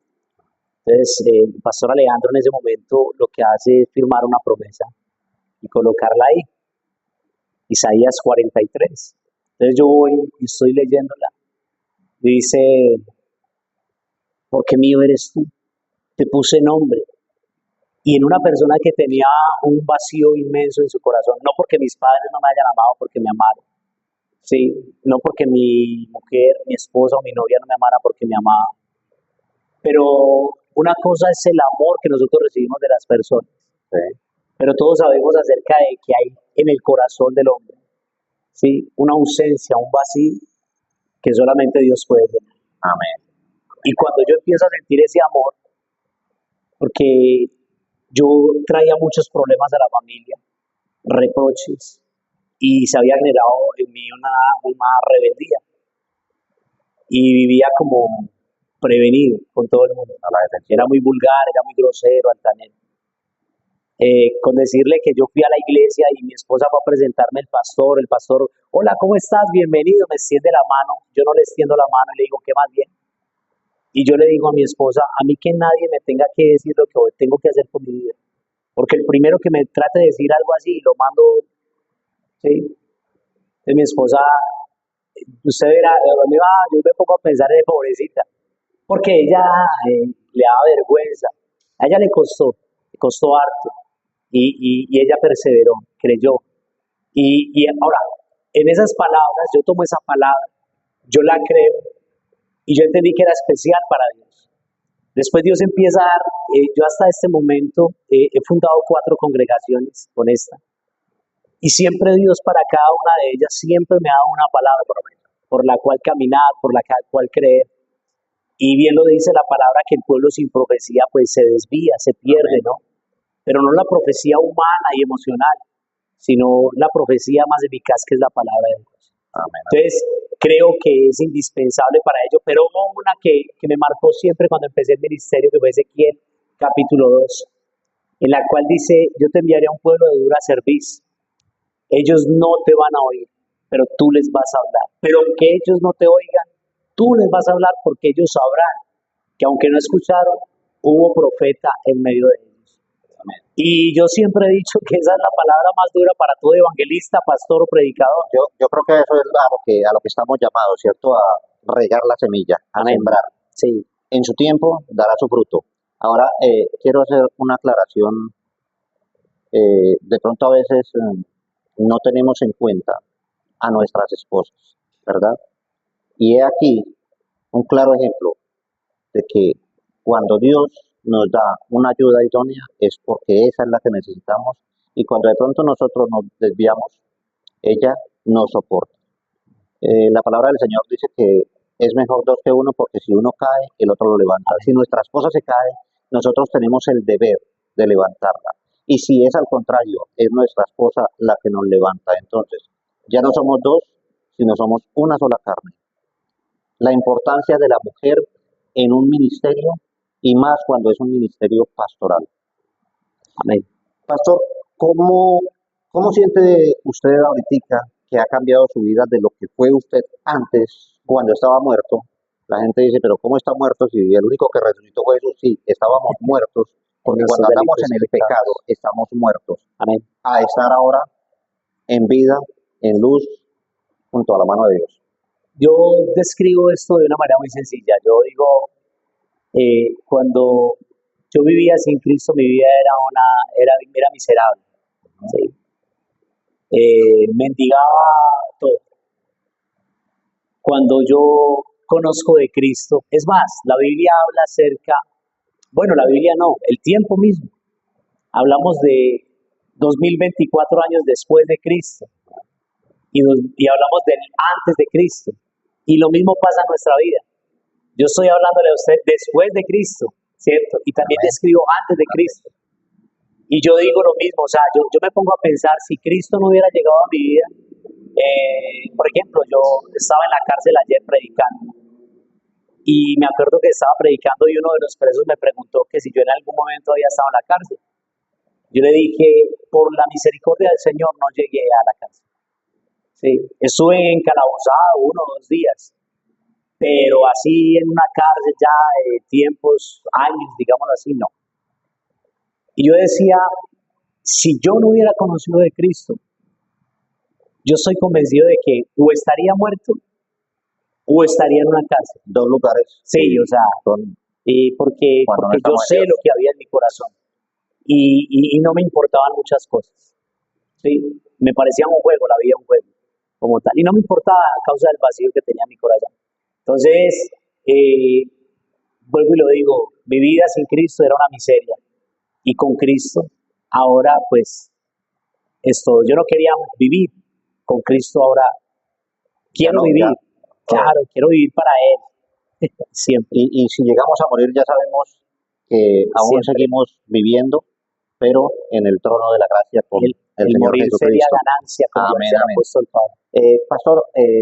Speaker 2: Entonces, el pastor Alejandro en ese momento lo que hace es firmar una promesa y colocarla ahí, Isaías 43. Entonces yo voy y estoy leyéndola. Dice, porque mío eres tú, te puse nombre. Y en una persona que tenía un vacío inmenso en su corazón, no porque mis padres no me hayan amado, porque me amaron, sí, no porque mi mujer, mi esposa o mi novia no me amara porque me amaba, pero una cosa es el amor que nosotros recibimos de las personas,
Speaker 1: Sí.
Speaker 2: pero todos sabemos acerca de que hay en el corazón del hombre, sí, una ausencia, un vacío que solamente Dios puede llenar.
Speaker 1: Amén.
Speaker 2: Y cuando yo empiezo a sentir ese amor, porque yo traía muchos problemas a la familia, reproches, y se había generado en mí una rebeldía, y vivía como prevenido con todo el mundo.
Speaker 1: A la defensiva.
Speaker 2: Era muy vulgar, era muy grosero, altanero. Con decirle que yo fui a la iglesia y mi esposa fue a presentarme el pastor, hola, ¿cómo estás? Bienvenido, me extiende la mano, yo no le extiendo la mano y le digo, ¿qué más bien? Y yo le digo a mi esposa, a mí que nadie me tenga que decir lo que hoy tengo que hacer con mi vida, porque el primero que me trate de decir algo así, lo mando, ¿sí? Entonces mi esposa, usted verá, yo me pongo a pensar en pobrecita, porque ella le daba vergüenza, a ella le costó harto, y ella perseveró, creyó. Y ahora, en esas palabras, yo tomo esa palabra, yo la creo, y yo entendí que era especial para Dios. Después Dios empieza a dar, yo hasta este momento he fundado 4 congregaciones con esta, y siempre Dios para cada una de ellas siempre me ha dado una palabra por la cual caminar, por la cual creer. Y bien lo dice la palabra que el pueblo sin profecía pues se desvía, se pierde,
Speaker 1: Amén.
Speaker 2: ¿no? Pero no la profecía humana y emocional, sino la profecía más eficaz que es la palabra de Dios.
Speaker 1: Amén.
Speaker 2: Entonces, creo que es indispensable para ello, pero hubo una que me marcó siempre cuando empecé el ministerio, que fue Ezequiel, capítulo 2, en la cual dice, yo te enviaré a un pueblo de dura cerviz, ellos no te van a oír, pero tú les vas a hablar, pero aunque ellos no te oigan, tú les vas a hablar porque ellos sabrán que aunque no escucharon, hubo profeta en medio de ellos.
Speaker 1: Amén.
Speaker 2: Y yo siempre he dicho que esa es la palabra más dura para todo evangelista, pastor o predicador.
Speaker 1: Yo creo que eso es a lo que estamos llamados, ¿cierto? A regar la semilla, a
Speaker 2: Amén.
Speaker 1: sembrar.
Speaker 2: Sí,
Speaker 1: En su tiempo dará su fruto. Ahora, quiero hacer una aclaración. De pronto a veces no tenemos en cuenta a nuestras esposas, ¿verdad? Y he aquí un claro ejemplo de que cuando Dios nos da una ayuda idónea es porque esa es la que necesitamos y cuando de pronto nosotros nos desviamos, ella nos soporta. La palabra del Señor dice que es mejor dos que uno porque si uno cae, el otro lo levanta. Si nuestra esposa se cae, nosotros tenemos el deber de levantarla. Y si es al contrario, es nuestra esposa la que nos levanta. Entonces, ya no somos dos, sino somos una sola carne. La importancia de la mujer en un ministerio y más cuando es un ministerio pastoral.
Speaker 2: amén.
Speaker 1: Pastor, ¿cómo siente usted ahorita que ha cambiado su vida de lo que fue usted antes cuando estaba muerto? La gente dice, pero ¿cómo está muerto si el único que resucitó fue Jesús? Sí, estábamos muertos, porque
Speaker 2: Nuestros
Speaker 1: cuando andamos
Speaker 2: delitos
Speaker 1: en
Speaker 2: y
Speaker 1: el pecado
Speaker 2: pecados.
Speaker 1: estamos muertos.
Speaker 2: Amén.
Speaker 1: A estar ahora en vida, en luz, junto a la mano de Dios.
Speaker 2: Yo describo esto de una manera muy sencilla. Yo digo, cuando yo vivía sin Cristo, mi vida era miserable. ¿Sí? Mendigaba todo. Cuando yo conozco de Cristo, es más, la Biblia habla acerca, bueno, la Biblia no, el tiempo mismo. Hablamos de 2024 años después de Cristo y hablamos del antes de Cristo. Y lo mismo pasa en nuestra vida. Yo estoy hablándole a usted después de Cristo, ¿cierto? Y también
Speaker 1: Amén.
Speaker 2: describo antes de Cristo. Y yo digo lo mismo, o sea, yo me pongo a pensar, si Cristo no hubiera llegado a mi vida, por ejemplo, yo estaba en la cárcel ayer predicando y me acuerdo que estaba predicando y uno de los presos me preguntó que si yo en algún momento había estado en la cárcel. Yo le dije, por la misericordia del Señor no llegué a la cárcel. Sí, estuve encalabozado 1 o 2 días, pero así en una cárcel ya de tiempos, años, digámoslo así, no. Y yo decía, si yo no hubiera conocido de Cristo, yo estoy convencido de que o estaría muerto o estaría en una cárcel.
Speaker 1: Dos lugares.
Speaker 2: Sí, o sea,
Speaker 1: Son
Speaker 2: porque
Speaker 1: cuando no
Speaker 2: yo
Speaker 1: estamos en
Speaker 2: sé
Speaker 1: Dios.
Speaker 2: lo que había en mi corazón y no me importaban muchas cosas. Sí, me parecía un juego, la vida un juego, como tal, y no me importaba a causa del vacío que tenía en mi corazón. Entonces, vuelvo y lo digo, mi vida sin Cristo era una miseria y con Cristo ahora pues es todo. Yo no quería vivir, con Cristo ahora
Speaker 1: Ya
Speaker 2: quiero
Speaker 1: no,
Speaker 2: vivir, claro, quiero vivir para Él, siempre,
Speaker 1: Y si llegamos a morir, ya sabemos que aún
Speaker 2: siempre.
Speaker 1: seguimos viviendo, pero en el trono de la gracia con el
Speaker 2: El
Speaker 1: Señor
Speaker 2: morir sería
Speaker 1: Jesucristo.
Speaker 2: ganancia, como
Speaker 1: Amén,
Speaker 2: dice el
Speaker 1: amén.
Speaker 2: apóstol Pablo.
Speaker 1: Pastor,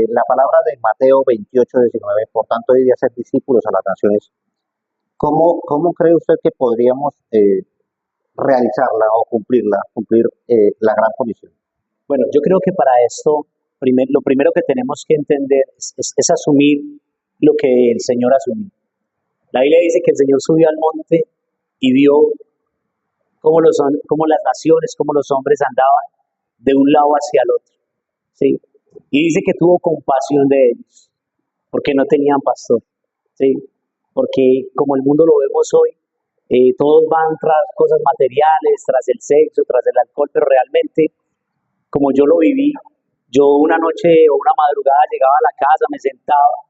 Speaker 1: la palabra de Mateo 28:19, por tanto, ir a ser discípulos a las naciones, ¿cómo cree usted que podríamos realizarla o cumplir la gran comisión?
Speaker 2: Bueno, yo creo que para esto, lo primero que tenemos que entender es asumir lo que el Señor asumió. La Biblia dice que el Señor subió al monte y vio cómo las naciones, cómo los hombres andaban de un lado hacia el otro. ¿Sí? Y dice que tuvo compasión de ellos, porque no tenían pastor. ¿Sí? Porque como el mundo lo vemos hoy, todos van tras cosas materiales, tras el sexo, tras el alcohol, pero realmente, como yo lo viví, yo una noche o una madrugada llegaba a la casa, me sentaba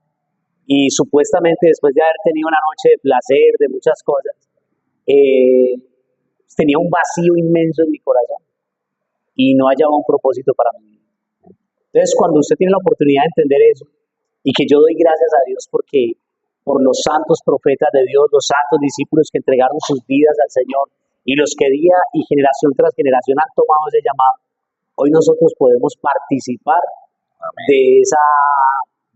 Speaker 2: y supuestamente después de haber tenido una noche de placer, de muchas cosas, eh, tenía un vacío inmenso en mi corazón y no hallaba un propósito para mi vida. Entonces, cuando usted tiene la oportunidad de entender eso y que yo doy gracias a Dios por los santos profetas de Dios, los santos discípulos que entregaron sus vidas al Señor y los que día y generación tras generación han tomado ese llamado. Hoy nosotros podemos participar de esa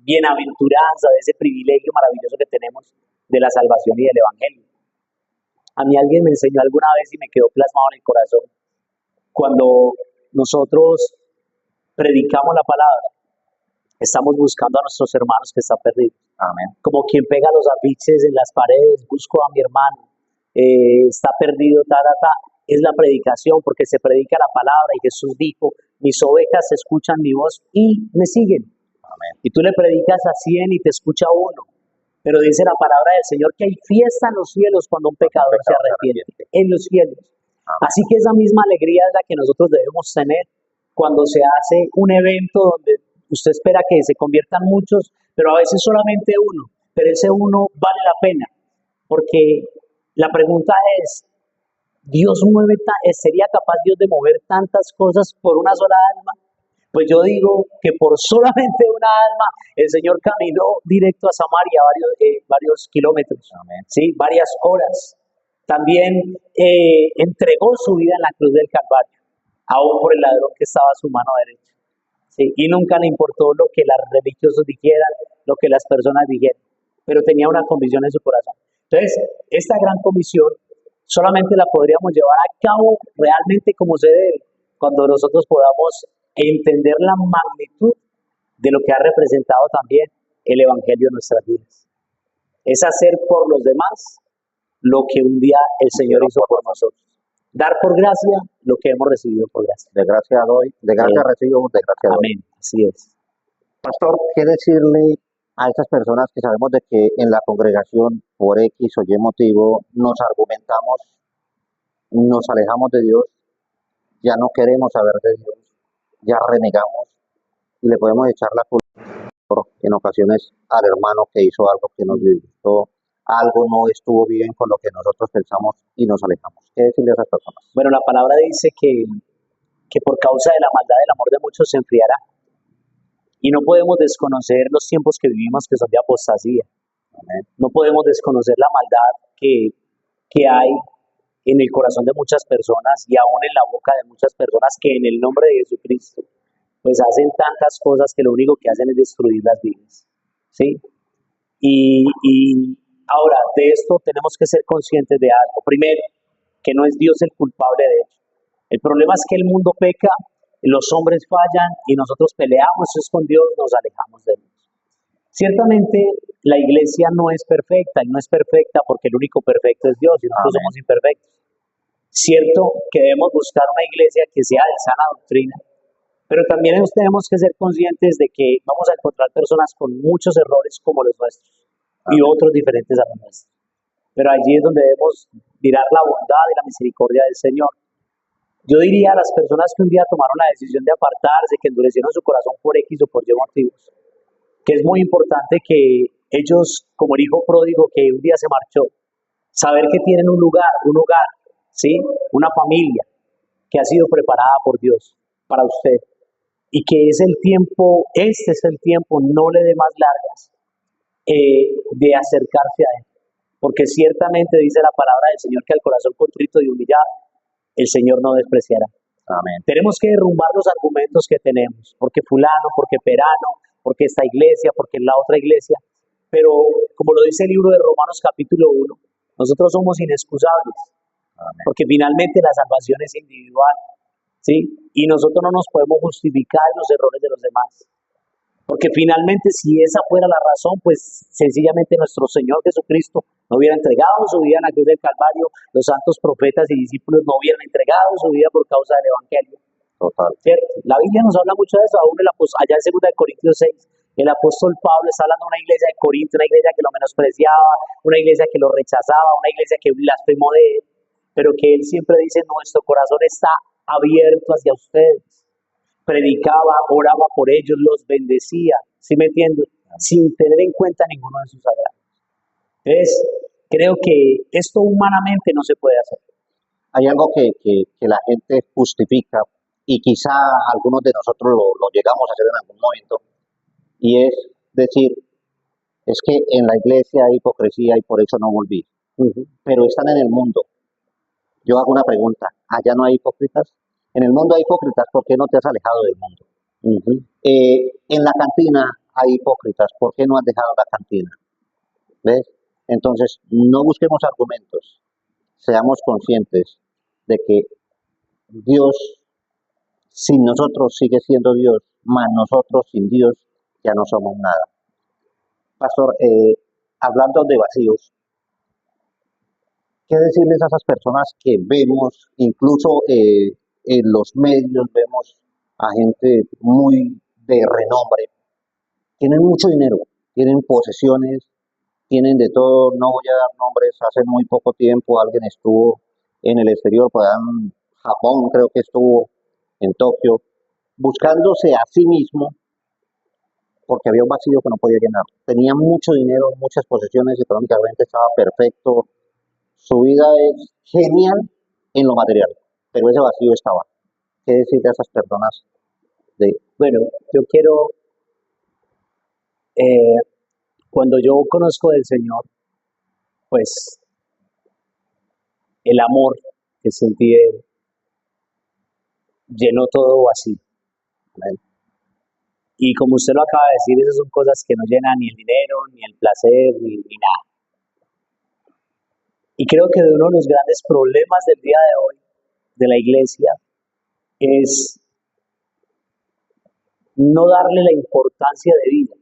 Speaker 2: bienaventuranza, de ese privilegio maravilloso que tenemos de la salvación y del Evangelio. A mí alguien me enseñó alguna vez y me quedó plasmado en el corazón. Cuando nosotros predicamos la palabra, estamos buscando a nuestros hermanos que están perdidos.
Speaker 1: Amén.
Speaker 2: Como quien pega los afiches en las paredes, busco a mi hermano, está perdido, es la predicación, porque se predica la palabra y Jesús dijo, mis ovejas escuchan mi voz y me siguen.
Speaker 1: Amén.
Speaker 2: Y tú le predicas a 100 y te escucha uno, pero dice la palabra del Señor que hay fiesta en los cielos cuando un pecador se arrepiente, en los cielos.
Speaker 1: Amén.
Speaker 2: Así que esa misma alegría es la que nosotros debemos tener cuando se hace un evento donde usted espera que se conviertan muchos, pero a veces solamente uno, pero ese uno vale la pena, porque la pregunta es, ¿sería capaz Dios de mover tantas cosas por una sola alma? Pues yo digo que por solamente una alma el Señor caminó directo a Samaria varios kilómetros,
Speaker 1: Amén.
Speaker 2: ¿sí? Varias horas. También entregó su vida en la cruz del Calvario, aún por el ladrón que estaba a su mano derecha. ¿Sí? Y nunca le importó lo que los religiosos dijeran, lo que las personas dijeran, pero tenía una convicción en su corazón. Entonces, esta gran comisión solamente la podríamos llevar a cabo realmente como se debe, cuando nosotros podamos entender la magnitud de lo que ha representado también el Evangelio en nuestras vidas. Es hacer por los demás lo que un día el Señor hizo por nosotros. Dar por gracia lo que hemos recibido por gracia.
Speaker 1: De gracia doy, de gracia
Speaker 2: Amén.
Speaker 1: recibo, de gracia doy.
Speaker 2: Amén, así es.
Speaker 1: Pastor, ¿qué decirle a esas personas que sabemos de que en la congregación, por X o Y motivo, nos argumentamos, nos alejamos de Dios, ya no queremos saber de Dios, ya renegamos y le podemos echar la culpa en ocasiones al hermano que hizo algo que nos disgustó, algo no estuvo bien con lo que nosotros pensamos y nos alejamos? ¿Qué decirle a esas personas?
Speaker 2: Bueno, la palabra dice que por causa de la maldad el amor de muchos se enfriará. Y no podemos desconocer los tiempos que vivimos que son de apostasía.
Speaker 1: Amén.
Speaker 2: No podemos desconocer la maldad que hay en el corazón de muchas personas y aún en la boca de muchas personas que en el nombre de Jesucristo pues hacen tantas cosas que lo único que hacen es destruir las vidas. ¿Sí? Y ahora, de esto tenemos que ser conscientes de algo. Primero, que no es Dios el culpable de ello. El problema es que el mundo peca, los hombres fallan y nosotros peleamos con Dios, nos alejamos de Dios. Ciertamente la iglesia no es perfecta y no es perfecta porque el único perfecto es Dios y nosotros somos imperfectos. Cierto que debemos buscar una iglesia que sea de sana doctrina, pero también tenemos que ser conscientes de que vamos a encontrar personas con muchos errores como los nuestros y otros diferentes a los nuestros. Pero allí es donde debemos mirar la bondad y la misericordia del Señor. Yo diría a las personas que un día tomaron la decisión de apartarse, que endurecieron su corazón por X o por Y motivos, que es muy importante que ellos, como el hijo pródigo que un día se marchó, saber que tienen un hogar, ¿sí? Una familia que ha sido preparada por Dios para usted y que este es el tiempo, no le dé más largas, de acercarse a Él, porque ciertamente dice la palabra del Señor que al corazón contrito y humillado el Señor no despreciará.
Speaker 1: Amén.
Speaker 2: Tenemos que derrumbar los argumentos que tenemos, porque fulano, porque perano, porque esta iglesia, porque la otra iglesia, pero como lo dice el libro de Romanos capítulo 1, nosotros somos inexcusables,
Speaker 1: Amén.
Speaker 2: porque finalmente la salvación es individual, ¿sí? Y nosotros no nos podemos justificar en los errores de los demás, porque finalmente si esa fuera la razón, pues sencillamente nuestro Señor Jesucristo no hubiera entregado su vida en la cruz del Calvario, los santos profetas y discípulos no hubieran entregado su vida por causa del Evangelio.
Speaker 1: Total.
Speaker 2: ¿Cierto? La Biblia nos habla mucho de eso, aún allá en 2 Corintios 6, el apóstol Pablo está hablando de una iglesia de Corinto, una iglesia que lo menospreciaba, una iglesia que lo rechazaba, una iglesia que blasfemó de él, pero que él siempre dice, nuestro corazón está abierto hacia ustedes. Predicaba, oraba por ellos, los bendecía, ¿sí me entiende? Sin tener en cuenta ninguno de sus agravios. Entonces, creo que esto humanamente no se puede hacer.
Speaker 1: Hay algo que la gente justifica y quizá algunos de nosotros lo llegamos a hacer en algún momento, y es decir, es que en la iglesia hay hipocresía y por eso no volví. Pero están en el mundo. Yo hago una pregunta, ¿allá no hay hipócritas? En el mundo hay hipócritas, ¿por qué no te has alejado del mundo? En la cantina hay hipócritas, ¿por qué no has dejado la cantina? ¿Ves? Entonces, no busquemos argumentos, seamos conscientes de que Dios sin nosotros sigue siendo Dios, más nosotros sin Dios ya no somos nada. Pastor, hablando de vacíos, ¿qué decirles a esas personas que vemos, incluso en los medios, vemos a gente muy de renombre, tienen mucho dinero, tienen posesiones, tienen de todo, no voy a dar nombres, hace muy poco tiempo alguien estuvo en el exterior, por allá en Japón, creo que estuvo en Tokio, buscándose a sí mismo porque había un vacío que no podía llenar. Tenía mucho dinero, muchas posesiones, económicamente estaba perfecto, su vida es genial en lo material, pero ese vacío estaba. ¿Qué decirle a esas personas?
Speaker 2: Bueno, yo quiero, eh, cuando yo conozco del Señor, pues el amor que sentí de Él llenó todo vacío.
Speaker 1: Amén.
Speaker 2: Y como usted lo acaba de decir, esas son cosas que no llenan ni el dinero, ni el placer, ni nada. Y creo que uno de los grandes problemas del día de hoy de la iglesia es no darle la importancia de vida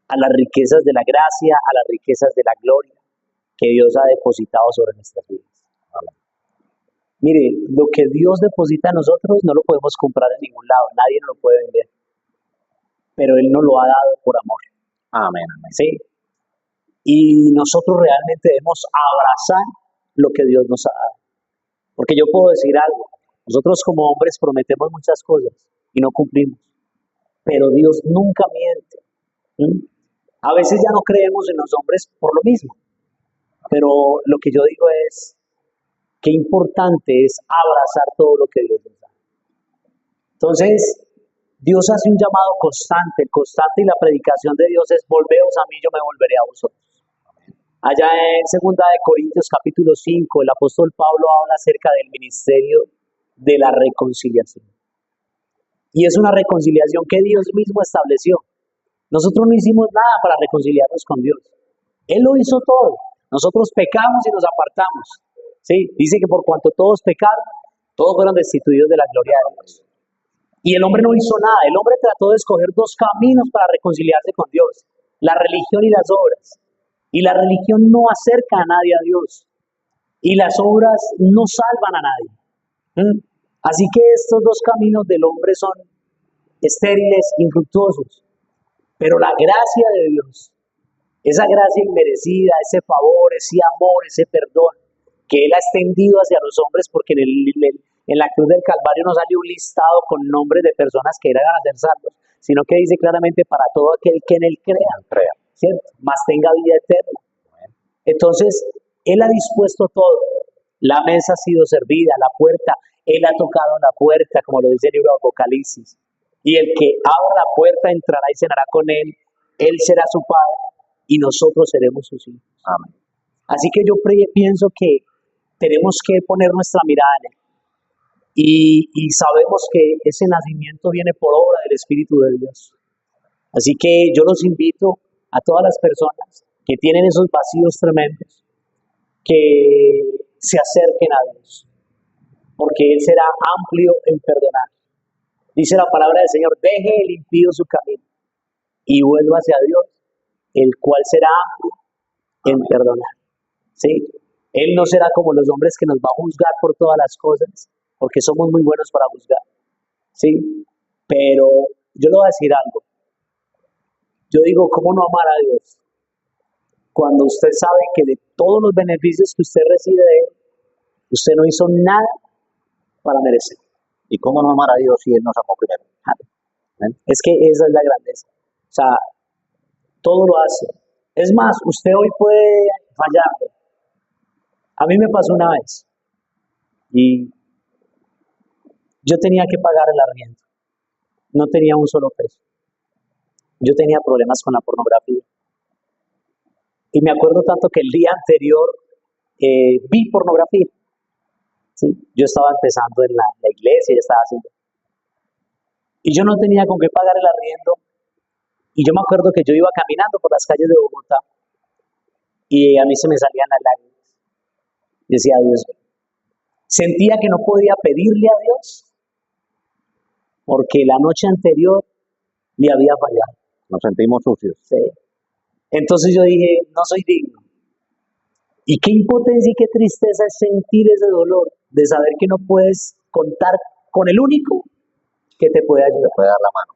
Speaker 2: a las riquezas de la gracia, a las riquezas de la gloria que Dios ha depositado sobre nuestras vidas. Mire, lo que Dios deposita en nosotros no lo podemos comprar en ningún lado, nadie nos lo puede vender, pero Él nos lo ha dado por amor.
Speaker 1: Amén, amén.
Speaker 2: ¿Sí? Y nosotros realmente debemos abrazar lo que Dios nos ha dado. Porque yo puedo decir algo, nosotros como hombres prometemos muchas cosas y no cumplimos, pero Dios nunca miente. ¿Mm? A veces ya no creemos en los hombres por lo mismo, pero lo que yo digo es, qué importante es abrazar todo lo que Dios nos da. Entonces, Dios hace un llamado constante, constante, y la predicación de Dios es, volveos a mí, yo me volveré a vosotros. Allá en 2 Corintios capítulo 5, el apóstol Pablo habla acerca del ministerio de la reconciliación. Y es una reconciliación que Dios mismo estableció. Nosotros no hicimos nada para reconciliarnos con Dios. Él lo hizo todo. Nosotros pecamos y nos apartamos. ¿Sí? Dice que por cuanto todos pecaron, todos fueron destituidos de la gloria de Dios. Y el hombre no hizo nada. El hombre trató de escoger dos caminos para reconciliarse con Dios: la religión y las obras. Y la religión no acerca a nadie a Dios. Y las obras no salvan a nadie. ¿Mm? Así que estos dos caminos del hombre son estériles, infructuosos. Pero la gracia de Dios, esa gracia inmerecida, ese favor, ese amor, ese perdón que Él ha extendido hacia los hombres, porque en la cruz del Calvario no salió un listado con nombres de personas que eran a ser salvos, sino que dice claramente para todo aquel que en Él crea, ¿cierto? Más tenga vida eterna. Entonces, Él ha dispuesto todo. La mesa ha sido servida, la puerta, Él ha tocado la puerta, como lo dice el libro de Apocalipsis. Y el que abra la puerta entrará y cenará con Él será su Padre y nosotros seremos sus hijos.
Speaker 1: Amén.
Speaker 2: Así que yo pienso que tenemos que poner nuestra mirada en Él. Y sabemos que ese nacimiento viene por obra del Espíritu de Dios. Así que yo los invito a todas las personas que tienen esos vacíos tremendos, que se acerquen a Dios, porque Él será amplio en perdonar. Dice la palabra del Señor, deje el impío su camino y vuelva hacia Dios, el cual será amplio en perdonar. ¿Sí? Él no será como los hombres que nos va a juzgar por todas las cosas, porque somos muy buenos para juzgar. ¿Sí? Pero yo le voy a decir algo. Yo digo, ¿cómo no amar a Dios? Cuando usted sabe que de todos los beneficios que usted recibe de Él, usted no hizo nada para merecer.
Speaker 1: ¿Y cómo no amar a Dios si Él nos amó primero?
Speaker 2: Es que esa es la grandeza. O sea, todo lo hace. Es más, usted hoy puede fallar. A mí me pasó una vez y yo tenía que pagar el arriendo. No tenía un solo peso. yo tenía problemas con la pornografía. Y me acuerdo tanto que el día anterior vi pornografía. ¿Sí? Yo estaba empezando en la iglesia, ya estaba haciendo. Y yo no tenía con qué pagar el arriendo. Y yo me acuerdo que yo iba caminando por las calles de Bogotá y a mí se me salían las lágrimas. Decía, Dios mío. Sentía que no podía pedirle a Dios porque la noche anterior le había fallado.
Speaker 1: Nos sentimos sucios.
Speaker 2: ¿Sí? Entonces yo dije, no soy digno. Y qué impotencia y qué tristeza es sentir ese dolor de saber que no puedes contar con el único que te puede ayudar.
Speaker 1: Te puede dar la mano.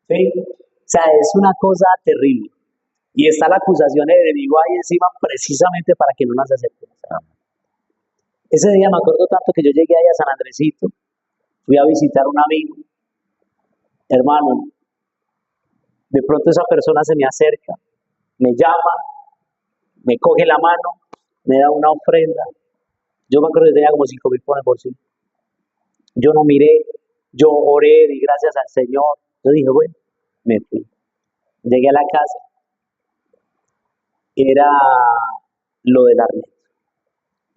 Speaker 2: ¿Sí? O sea, es una cosa terrible. Y está la acusación del enemigo ahí encima precisamente para que no nos aceptemos. Ese día me acuerdo tanto que yo llegué ahí a San Andresito, fui a visitar a un amigo, hermano, de pronto esa persona se me acerca, me llama, me coge la mano, me da una ofrenda. Yo me acuerdo que tenía como 5.000 por el bolsillo. Yo no miré, yo oré, di gracias al Señor. Yo dije, bueno, me fui. Llegué a la casa, era lo del arriendo.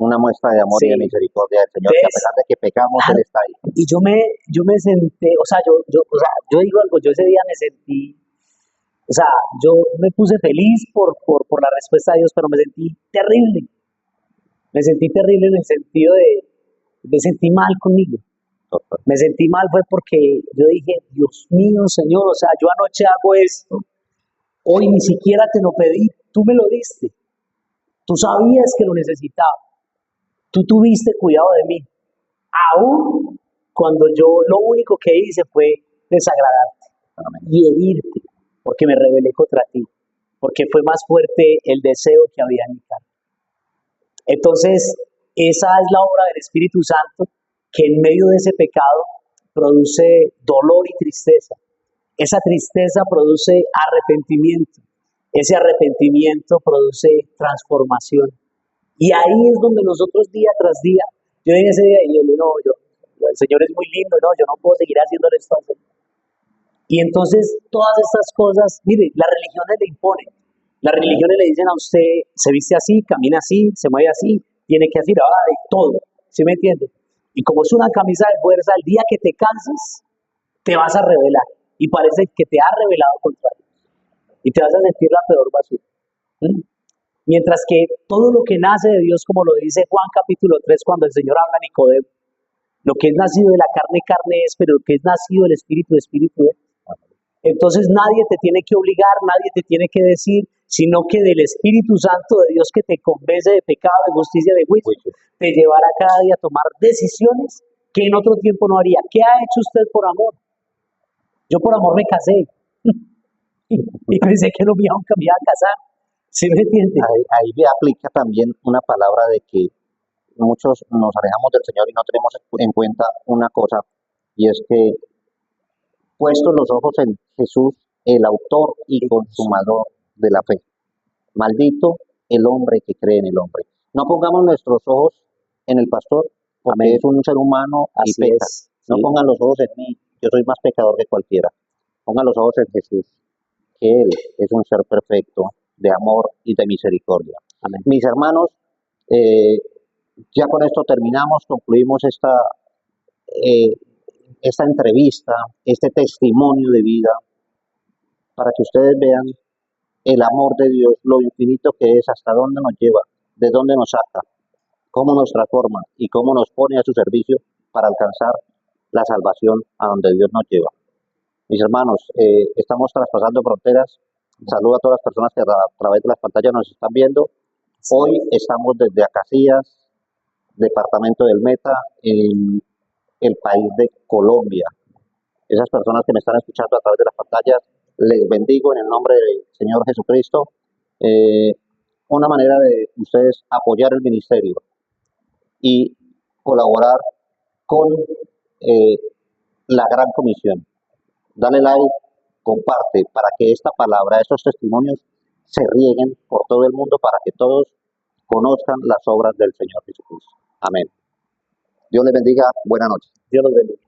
Speaker 1: Una muestra de amor y de misericordia del Señor, que a pesar de que pecamos, Él está ahí.
Speaker 2: Y yo me senté, o sea, yo digo algo, yo ese día me sentí, o sea, yo me puse feliz por la respuesta de Dios, pero me sentí terrible. Me sentí terrible en el sentido de, me sentí mal conmigo. Me sentí mal fue porque yo dije, Dios mío, Señor, o sea, yo anoche hago esto, hoy ni siquiera te lo pedí, tú me lo diste. Tú sabías que lo necesitaba. Tú tuviste cuidado de mí. Aún cuando yo lo único que hice fue desagradarte y herirte, porque me rebelé contra ti, porque fue más fuerte el deseo que había en mi carne. Entonces, esa es la obra del Espíritu Santo, que en medio de ese pecado produce dolor y tristeza. Esa tristeza produce arrepentimiento. Ese arrepentimiento produce transformación. Y ahí es donde nosotros día tras día, yo dije ese día, y yo, no, el Señor es muy lindo, no, yo no puedo seguir haciéndole esto al Señor. Y entonces todas estas cosas, mire, las religiones le imponen. Las religiones le dicen a usted, se viste así, camina así, se mueve así, tiene que hacer todo, ¿sí me entiende? Y como es una camisa de fuerza, el día que te cansas, te vas a rebelar. Y parece que te has rebelado contra Dios. Y te vas a sentir la peor basura. Mientras que todo lo que nace de Dios, como lo dice Juan capítulo 3, cuando el Señor habla a Nicodemo, lo que es nacido de la carne, carne es, pero lo que es nacido del Espíritu, Espíritu es. Entonces nadie te tiene que obligar, nadie te tiene que decir, sino que del Espíritu Santo de Dios que te convence de pecado, de justicia, de juicio, te llevará cada día a tomar decisiones que en otro tiempo no haría. ¿Qué ha hecho usted por amor? Yo por amor me casé y pensé que no me iba a casar. ¿Sí me entiende?
Speaker 1: Ahí aplica también una palabra de que muchos nos alejamos del Señor y no tenemos en cuenta una cosa, y es que puestos los ojos en Jesús, el autor y consumador de la fe. Maldito el hombre que cree en el hombre. No pongamos nuestros ojos en el pastor, porque Amén. Es un ser humano y
Speaker 2: Así
Speaker 1: peca.
Speaker 2: es,
Speaker 1: No
Speaker 2: sí.
Speaker 1: pongan los ojos en mí, yo soy más pecador que cualquiera. Pongan los ojos en Jesús, que Él es un ser perfecto, de amor y de misericordia.
Speaker 2: Amén.
Speaker 1: Mis hermanos, ya con esto terminamos, concluimos esta entrevista, este testimonio de vida, para que ustedes vean el amor de Dios, lo infinito que es, hasta dónde nos lleva, de dónde nos saca, cómo nos transforma y cómo nos pone a su servicio para alcanzar la salvación a donde Dios nos lleva. Mis hermanos, estamos traspasando fronteras. Saludo a todas las personas que a través de las pantallas nos están viendo. Hoy estamos desde Acacías, departamento del Meta, en el país de Colombia. Esas personas que me están escuchando a través de las pantallas, les bendigo en el nombre del Señor Jesucristo. Una manera de ustedes apoyar el ministerio y colaborar con la Gran Comisión. Dale like, comparte, para que esta palabra, estos testimonios se rieguen por todo el mundo, para que todos conozcan las obras del Señor Jesucristo. Amén. Dios les bendiga. Buenas noches.
Speaker 2: Dios los bendiga.